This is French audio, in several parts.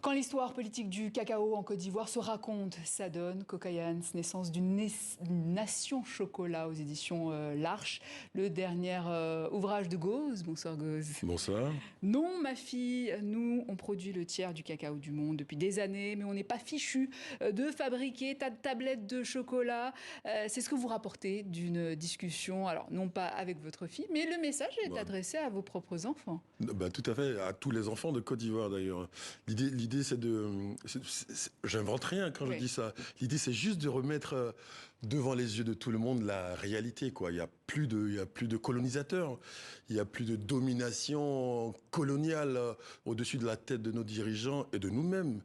Quand l'histoire politique du cacao en Côte d'Ivoire se raconte, ça donne Cocaïans, naissance d'une nation chocolat aux éditions L'Arche, le dernier ouvrage de Gauze. Bonsoir Gauze. Bonsoir. Non ma fille, nous on produit le tiers du cacao du monde depuis des années, mais on n'est pas fichu de fabriquer tas de tablettes de chocolat. C'est ce que vous rapportez d'une discussion, alors non pas avec votre fille, mais le message est adressé à vos propres enfants. Bah, tout à fait, à tous les enfants de Côte d'Ivoire d'ailleurs. L'idée c'est de... J'invente rien quand je dis ça. L'idée c'est juste de remettre devant les yeux de tout le monde la réalité, quoi. Il y a plus de colonisateurs, il y a plus de domination coloniale au-dessus de la tête de nos dirigeants et de nous-mêmes.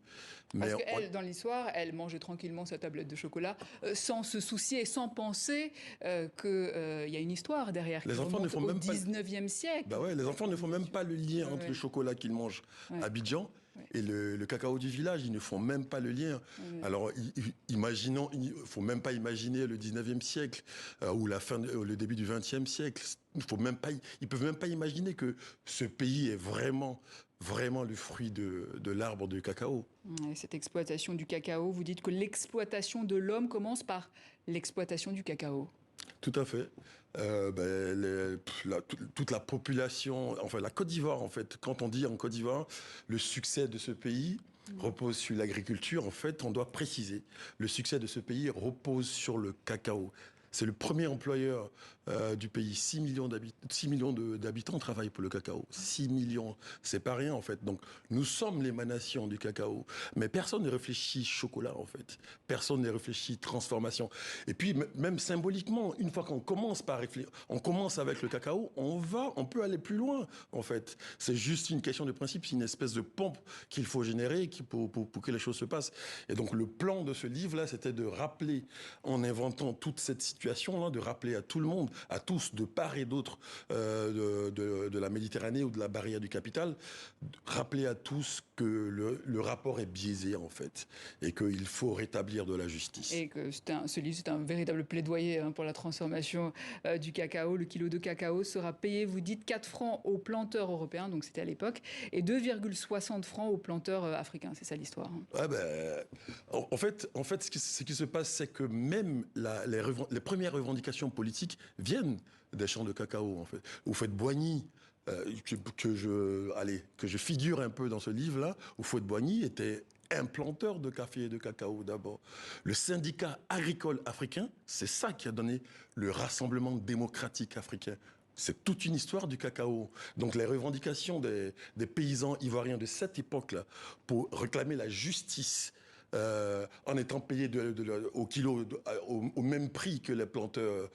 Parce qu'elle, dans l'histoire, elle mangeait tranquillement sa tablette de chocolat sans se soucier et sans penser qu'il y a une histoire derrière. Les enfants ne font même pas... au 19e siècle. Bah ouais, les enfants ne font même pas le lien entre le chocolat qu'ils mangent à Abidjan et le cacao du village. Ils ne font même pas le lien. Alors, imaginons, il faut même pas imaginer le 19e siècle ou le début du 20e siècle. Ils peuvent même pas imaginer que ce pays est vraiment le fruit de l'arbre de cacao. Et cette exploitation du cacao, vous dites que l'exploitation de l'homme commence par l'exploitation du cacao. Tout à fait. Toute la population, enfin la Côte d'Ivoire, en fait, quand on dit en Côte d'Ivoire, le succès de ce pays repose sur l'agriculture, en fait, on doit préciser. Le succès de ce pays repose sur le cacao. C'est le premier employeur du pays. 6 millions d'habitants travaillent pour le cacao. 6 millions, c'est pas rien en fait. Donc nous sommes l'émanation du cacao. Mais personne ne réfléchit chocolat en fait. Personne ne réfléchit transformation. Et puis même symboliquement, une fois qu'on commence par réfléchir, on commence avec le cacao, on peut aller plus loin en fait. C'est juste une question de principe, c'est une espèce de pompe qu'il faut générer pour que les choses se passent. Et donc le plan de ce livre-là, c'était de rappeler, en inventant toute cette situation, de rappeler à tout le monde, à tous, de part et d'autre de la Méditerranée ou de la barrière du capital, rappeler à tous que le rapport est biaisé en fait et qu'il faut rétablir de la justice. Et que ce livre, c'est un véritable plaidoyer pour la transformation du cacao. Le kilo de cacao sera payé, vous dites, 4 francs aux planteurs européens, donc c'était à l'époque, et 2,60 francs aux planteurs africains. C'est ça l'histoire. Ouais, en fait, ce qui se passe, c'est que même les premières revendications politiques viennent des champs de cacao, en fait. Houphouët-Boigny, que je figure un peu dans ce livre-là, Houphouët-Boigny était un planteur de café et de cacao d'abord. Le syndicat agricole africain, c'est ça qui a donné le Rassemblement démocratique africain. C'est toute une histoire du cacao. Donc les revendications des paysans ivoiriens de cette époque-là pour réclamer la justice en étant payés au kilo au même prix que les planteurs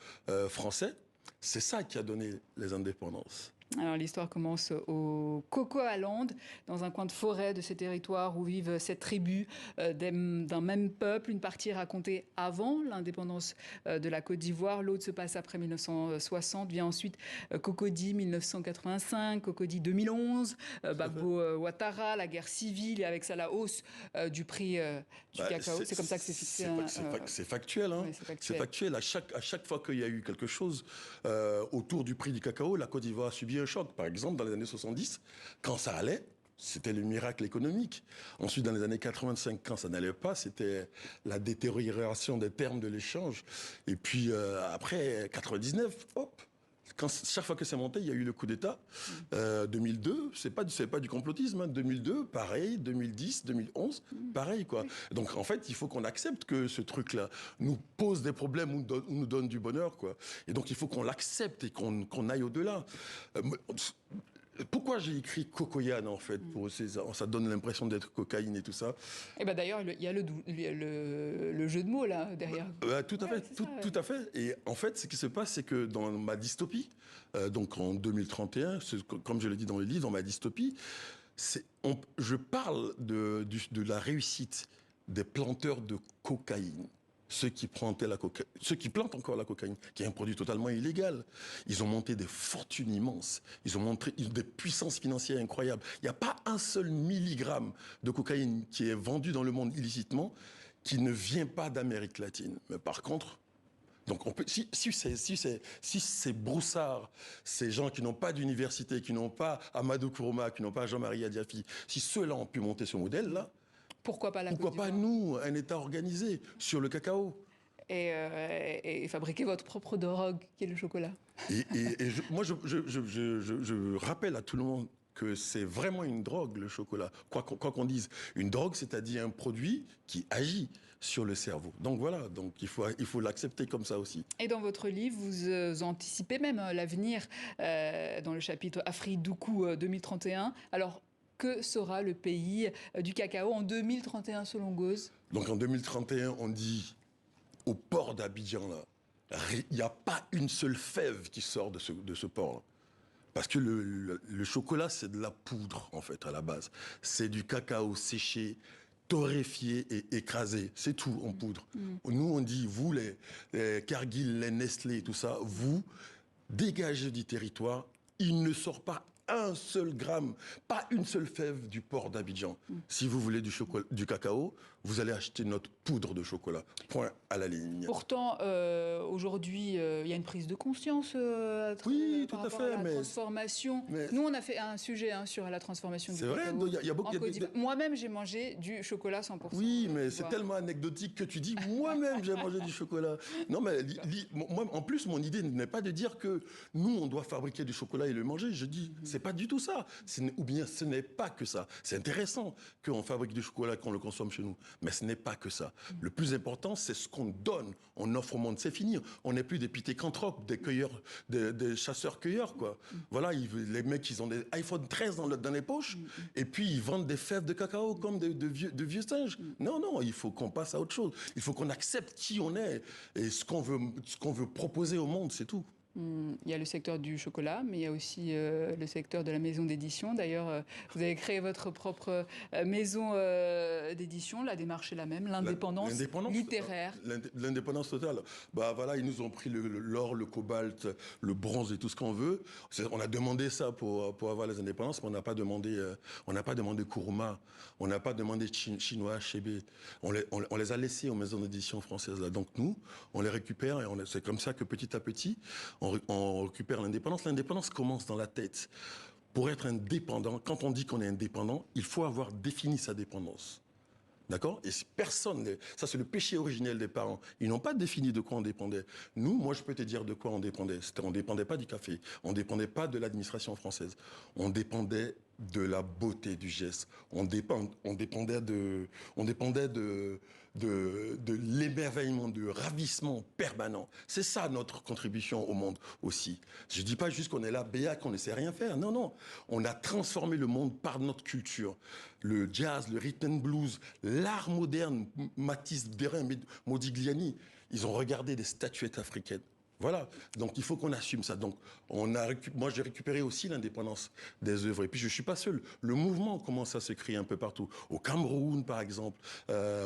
français, c'est ça qui a donné les indépendances. Alors l'histoire commence au Coco Island, dans un coin de forêt de ces territoires où vivent 7 tribus d'un même peuple. Une partie est racontée avant l'indépendance de la Côte d'Ivoire, l'autre se passe après 1960. Vient ensuite Cocody 1985, Cocody 2011, Gbagbo Ouattara, la guerre civile et avec ça la hausse du prix du cacao. C'est comme ça que c'est fixé. C'est factuel, hein. Ouais, c'est factuel. À chaque fois qu'il y a eu quelque chose autour du prix du cacao, la Côte d'Ivoire a subi un choc. Par exemple, dans les années 70, quand ça allait, c'était le miracle économique. Ensuite, dans les années 85, quand ça n'allait pas, c'était la détérioration des termes de l'échange. Et puis, après 99, hop, chaque fois que c'est monté, il y a eu le coup d'État. 2002, c'est pas du complotisme. 2002, pareil. 2010, 2011, pareil, quoi. Donc, en fait, il faut qu'on accepte que ce truc-là nous pose des problèmes ou nous donne du bonheur, quoi. Et donc, il faut qu'on l'accepte et qu'on aille au-delà. Pourquoi j'ai écrit Cocoyan, en fait, ça donne l'impression d'être cocaïne et tout ça. Et d'ailleurs, il y a le jeu de mots, là, derrière. Tout à fait. Et en fait, ce qui se passe, c'est que dans ma dystopie, donc en 2031, comme je le dis dans le livre, dans ma dystopie, je parle de la réussite des planteurs de cocaïne. Ceux qui plantent encore la cocaïne, qui est un produit totalement illégal. Ils ont monté des fortunes immenses. Ils ont montré des puissances financières incroyables. Il n'y a pas un seul milligramme de cocaïne qui est vendu dans le monde illicitement qui ne vient pas d'Amérique latine. Mais par contre, donc on peut, si ces broussards, ces gens qui n'ont pas d'université, qui n'ont pas Amadou Kourouma, qui n'ont pas Jean-Marie Adiafi, si ceux-là ont pu monter ce modèle-là, Pourquoi pas la Côte Pourquoi pas d'Ivoire nous, un État organisé sur le cacao? et fabriquer votre propre drogue, qui est le chocolat. Moi, je rappelle à tout le monde que c'est vraiment une drogue, le chocolat. Quoi qu'on dise, une drogue, c'est-à-dire un produit qui agit sur le cerveau. Donc voilà, donc il faut l'accepter comme ça aussi. Et dans votre livre, vous anticipez même l'avenir dans le chapitre Afrique Doukou 2031. Alors, que sera le pays du cacao en 2031 selon Gauze? Donc en 2031, on dit au port d'Abidjan, là, il n'y a pas une seule fève qui sort de ce port-là. Parce que le chocolat, c'est de la poudre, en fait, à la base. C'est du cacao séché, torréfié et écrasé. C'est tout en poudre. Nous, on dit, vous, les Cargill, les Nestlé, tout ça, vous, dégagez du territoire. Il ne sort pas un seul gramme, pas une seule fève du port d'Abidjan. Si vous voulez du cacao, vous allez acheter notre poudre de chocolat. Point à la ligne. Pourtant, aujourd'hui, il y a une prise de conscience Oui, par tout à rapport fait, à la mais transformation. mais- Nous, on a fait un sujet sur la transformation du C'est vrai, cacao il y a beaucoup en Côte d'Ivoire. Moi-même, j'ai mangé du chocolat 100%. Oui, mais Côte c'est d'Ivoire. tellement anecdotique que tu dis, moi-même, j'ai mangé du chocolat. Non, mais moi, en plus, mon idée n'est pas de dire que nous, on doit fabriquer du chocolat et le manger. Je dis, c'est pas du tout ça. Ou bien, ce n'est pas que ça. C'est intéressant qu'on fabrique du chocolat, qu'on le consomme chez nous. Mais ce n'est pas que ça. Le plus important, c'est ce qu'on donne. On offre au monde. C'est fini. On n'est plus des pithécanthropes, des cueilleurs, des chasseurs-cueilleurs, quoi. Voilà, les mecs, ils ont des iPhone 13 dans les poches, et puis ils vendent des fèves de cacao comme de vieux singes. Non, non, il faut qu'on passe à autre chose. Il faut qu'on accepte qui on est et ce qu'on veut proposer au monde, c'est tout. Il y a le secteur du chocolat, mais il y a aussi le secteur de la maison d'édition. D'ailleurs, vous avez créé votre propre maison d'édition. La démarche est la même, l'indépendance littéraire. L'indépendance totale. Bah voilà, ils nous ont pris l'or, le cobalt, le bronze et tout ce qu'on veut. On a demandé ça pour avoir les indépendances, mais on n'a pas demandé Kuruma, on n'a pas demandé chinois, Chébé. On les a laissés aux maisons d'édition françaises là. Donc nous, on les récupère et c'est comme ça que petit à petit, on récupère l'indépendance. L'indépendance commence dans la tête. Pour être indépendant, quand on dit qu'on est indépendant, il faut avoir défini sa dépendance. D'accord? Et personne, ça c'est le péché originel des parents. Ils n'ont pas défini de quoi on dépendait. Nous, moi je peux te dire de quoi on dépendait. On ne dépendait pas du café, on ne dépendait pas de l'administration française. On dépendait de la beauté du geste. On dépendait de l'émerveillement, du ravissement permanent. C'est ça notre contribution au monde aussi. Je ne dis pas juste qu'on est là, béat, qu'on ne sait rien faire. Non, non. On a transformé le monde par notre culture. Le jazz, le rhythm and blues, l'art moderne, Matisse, Derain, Modigliani, ils ont regardé des statuettes africaines. Voilà, donc il faut qu'on assume ça. Donc moi j'ai récupéré aussi l'indépendance des œuvres. Et puis je ne suis pas seul. Le mouvement commence à se créer un peu partout. Au Cameroun par exemple,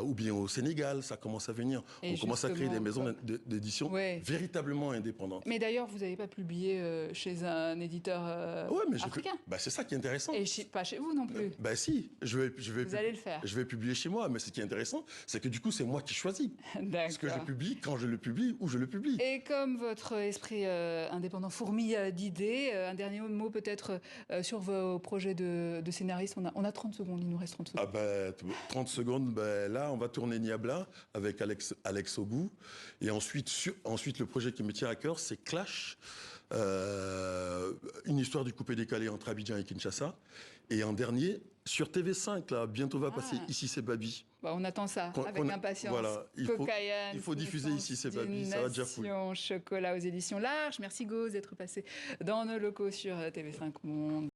ou bien au Sénégal, ça commence à venir. On commence à créer des maisons d'édition véritablement indépendantes. Mais d'ailleurs, vous n'avez pas publié chez un éditeur africain. C'est ça qui est intéressant. Et pas chez vous non plus. Si, vous allez le faire. Je vais publier chez moi, mais ce qui est intéressant, c'est que du coup c'est moi qui choisis ce que je publie, quand je le publie, où je le publie. Et comme votre esprit indépendant fourmille d'idées, un dernier mot peut-être sur vos projets de scénariste. On a 30 secondes, il nous reste 30 secondes. 30 secondes, là on va tourner Niabla avec Alex Ogou. Et ensuite le projet qui me tient à cœur, c'est Clash, une histoire du coupé-décalé entre Abidjan et Kinshasa. Et en dernier, sur TV5, là, bientôt va passer Ici c'est Babi. On attend ça avec impatience. Voilà, il faut diffuser Ici c'est Babi, ça va déjà fou. Chocolat aux éditions L'Arche. Merci Gauze d'être passé dans nos locaux sur TV5 Monde.